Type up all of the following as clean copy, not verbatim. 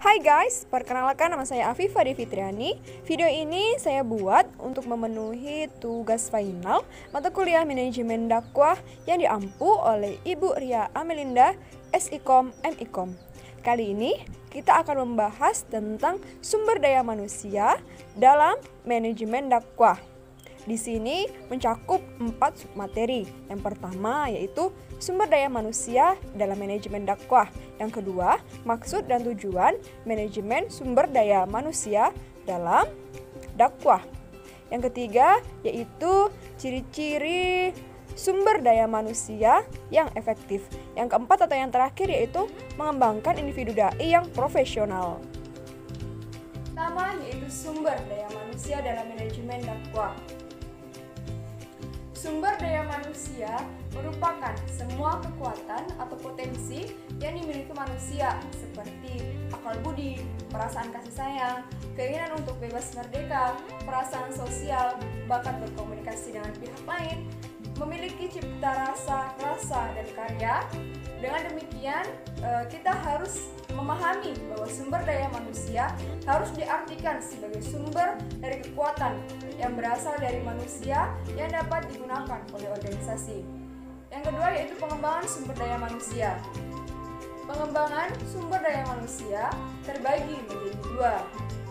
Hai guys, perkenalkan nama saya Afifah Devitriani. Video ini saya buat untuk memenuhi tugas final mata kuliah manajemen dakwah yang diampu oleh Ibu Ria Amelinda, SIKOM, MIKOM. Kali ini kita akan membahas tentang sumber daya manusia dalam manajemen dakwah. Di sini mencakup 4 submateri. Yang pertama yaitu sumber daya manusia dalam manajemen dakwah. Yang kedua, maksud dan tujuan manajemen sumber daya manusia dalam dakwah. Yang ketiga yaitu ciri-ciri sumber daya manusia yang efektif. Yang keempat atau yang terakhir yaitu mengembangkan individu dai yang profesional. Pertama yaitu sumber daya manusia dalam manajemen dakwah. Sumber daya manusia merupakan semua kekuatan atau potensi yang dimiliki manusia seperti akal budi, perasaan kasih sayang, keinginan untuk bebas merdeka, perasaan sosial, bakat berkomunikasi dengan pihak lain, memiliki cipta rasa, dan karya. Dengan demikian, kita harus memahami bahwa sumber daya manusia harus diartikan sebagai sumber dari kekuatan yang berasal dari manusia yang dapat digunakan oleh organisasi. Yang kedua yaitu pengembangan sumber daya manusia. Pengembangan sumber daya manusia terbagi menjadi dua,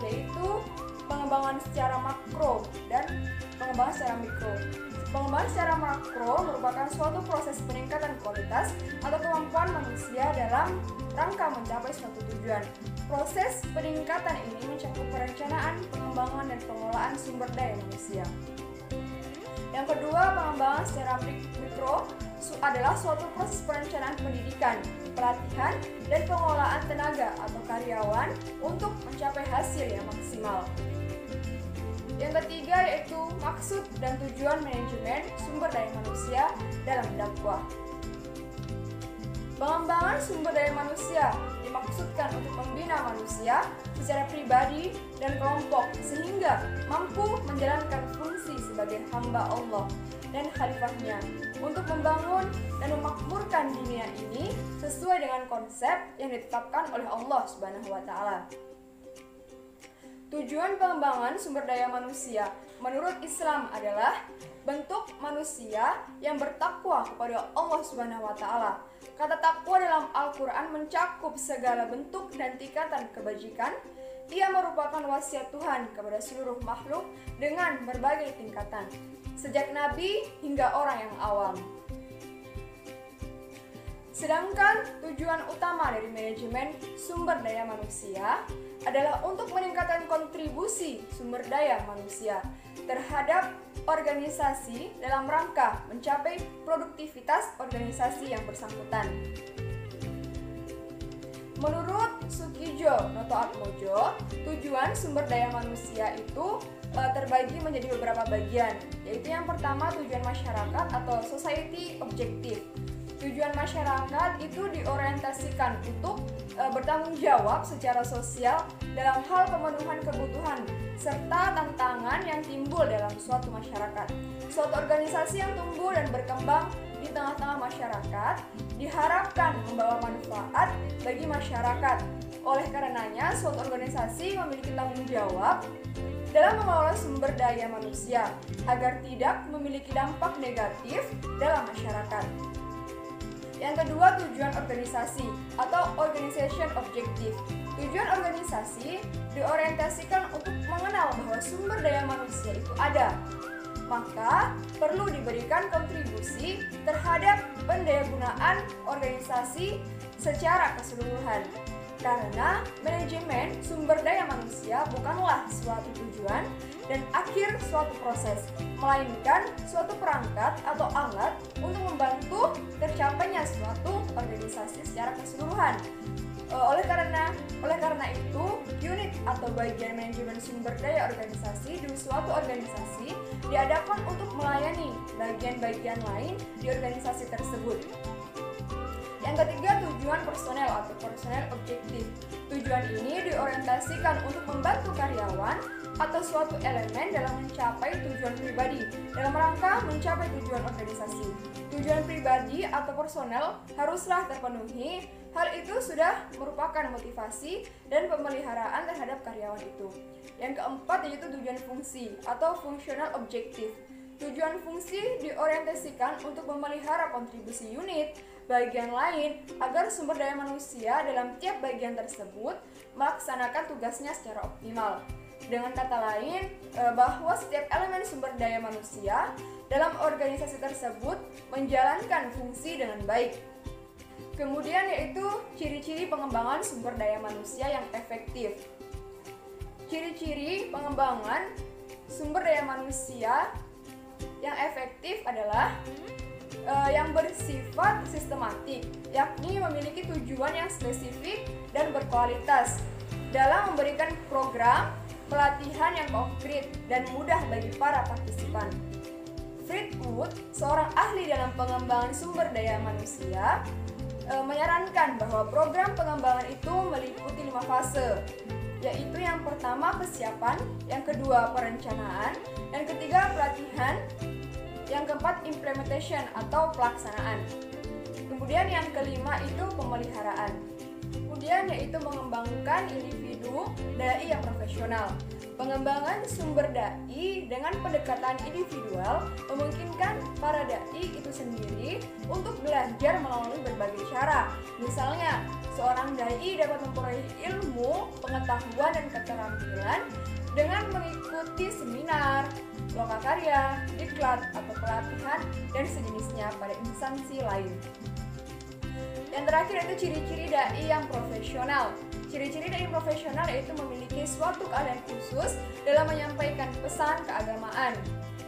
yaitu pengembangan secara makro dan pengembangan secara mikro. Pengembangan secara makro merupakan suatu proses peningkatan kualitas atau kemampuan manusia dalam rangka mencapai suatu tujuan. Proses peningkatan ini mencakup perencanaan, pengembangan, dan pengelolaan sumber daya manusia. Yang kedua, pengembangan secara mikro adalah suatu proses perencanaan pendidikan, pelatihan, dan pengelolaan tenaga atau karyawan untuk mencapai hasil yang maksimal. Yang ketiga yaitu maksud dan tujuan manajemen sumber daya manusia dalam dakwah. Pengembangan sumber daya manusia dimaksudkan untuk membina manusia secara pribadi dan kelompok sehingga mampu menjalankan fungsi sebagai hamba Allah dan khalifahnya untuk membangun dan memakmurkan dunia ini sesuai dengan konsep yang ditetapkan oleh Allah Subhanahu wa taala. Tujuan pengembangan sumber daya manusia menurut Islam adalah bentuk manusia yang bertakwa kepada Allah Subhanahu wa taala. Kata takwa dalam Al-Qur'an mencakup segala bentuk dan tingkatan kebajikan. Ia merupakan wasiat Tuhan kepada seluruh makhluk dengan berbagai tingkatan, sejak nabi hingga orang yang awam. Sedangkan tujuan utama dari manajemen sumber daya manusia adalah untuk meningkatkan kontribusi sumber daya manusia terhadap organisasi dalam rangka mencapai produktivitas organisasi yang bersangkutan. Menurut Sukijo Notoatmojo, tujuan sumber daya manusia itu terbagi menjadi beberapa bagian, yaitu yang pertama tujuan masyarakat atau society objective. Tujuan masyarakat itu diorientasikan untuk bertanggung jawab secara sosial dalam hal pemenuhan kebutuhan serta tantangan yang timbul dalam suatu masyarakat. Suatu organisasi yang tumbuh dan berkembang di tengah-tengah masyarakat diharapkan membawa manfaat bagi masyarakat. Oleh karenanya, suatu organisasi memiliki tanggung jawab dalam mengelola sumber daya manusia agar tidak memiliki dampak negatif dalam masyarakat. Yang kedua, tujuan organisasi atau organization objective. Tujuan organisasi diorientasikan untuk mengenal bahwa sumber daya manusia itu ada. Maka, perlu diberikan kontribusi terhadap pendayagunaan organisasi secara keseluruhan. Karena manajemen sumber daya manusia bukanlah suatu tujuan dan akhir suatu proses, melainkan suatu perangkat atau alat untuk membantu tercapainya suatu organisasi secara keseluruhan. Oleh karena itu, unit atau bagian manajemen sumber daya organisasi di suatu organisasi diadakan untuk melayani bagian-bagian lain di organisasi tersebut. Yang ketiga, tujuan personel atau personel objektif. Tujuan ini diorientasikan untuk membantu karyawan atau suatu elemen dalam mencapai tujuan pribadi dalam rangka mencapai tujuan organisasi. Tujuan pribadi atau personel haruslah terpenuhi Hal itu sudah merupakan motivasi dan pemeliharaan terhadap karyawan itu. Yang keempat yaitu tujuan fungsi atau functional objective. Tujuan fungsi diorientasikan untuk memelihara kontribusi unit, bagian lain, agar sumber daya manusia dalam tiap bagian tersebut melaksanakan tugasnya secara optimal. Dengan kata lain, bahwa setiap elemen sumber daya manusia dalam organisasi tersebut menjalankan fungsi dengan baik. Kemudian yaitu ciri-ciri pengembangan sumber daya manusia yang efektif. Ciri-ciri pengembangan sumber daya manusia yang efektif adalah yang bersifat sistematik, yakni memiliki tujuan yang spesifik dan berkualitas dalam memberikan program pelatihan yang konkret dan mudah bagi para partisipan. Fred Wood, seorang ahli dalam pengembangan sumber daya manusia, menyarankan bahwa program pengembangan itu meliputi 5 fase, yaitu yang pertama persiapan, yang kedua perencanaan, yang ketiga pelatihan, yang keempat implementation atau pelaksanaan. Kemudian yang kelima itu pemeliharaan. Kemudian yaitu mengembangkan individu dai yang profesional. Pengembangan sumber dai dengan pendekatan individual memungkinkan para dai itu sendiri untuk belajar melalui berbagai cara. Misalnya, seorang dai dapat memperoleh ilmu, pengetahuan, dan keterampilan dengan mengikuti seminar, lokakarya, diklat, atau pelatihan dan sejenisnya pada instansi lain. Yang terakhir itu ciri-ciri dai yang profesional. Ciri-ciri dai profesional yaitu memiliki suatu keahlian khusus dalam menyampaikan pesan keagamaan.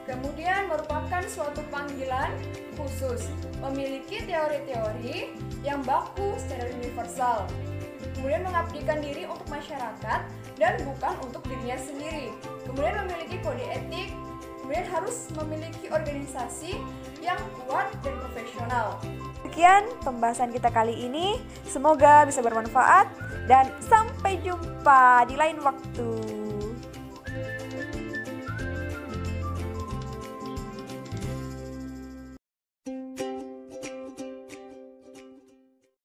Kemudian merupakan suatu panggilan khusus, memiliki teori-teori yang baku secara universal. Kemudian mengabdikan diri untuk masyarakat dan bukan untuk dirinya sendiri. Kemudian memiliki kode etik, kemudian harus memiliki organisasi yang kuat dan profesional. Sekian pembahasan kita kali ini, semoga bisa bermanfaat dan sampai jumpa di lain waktu.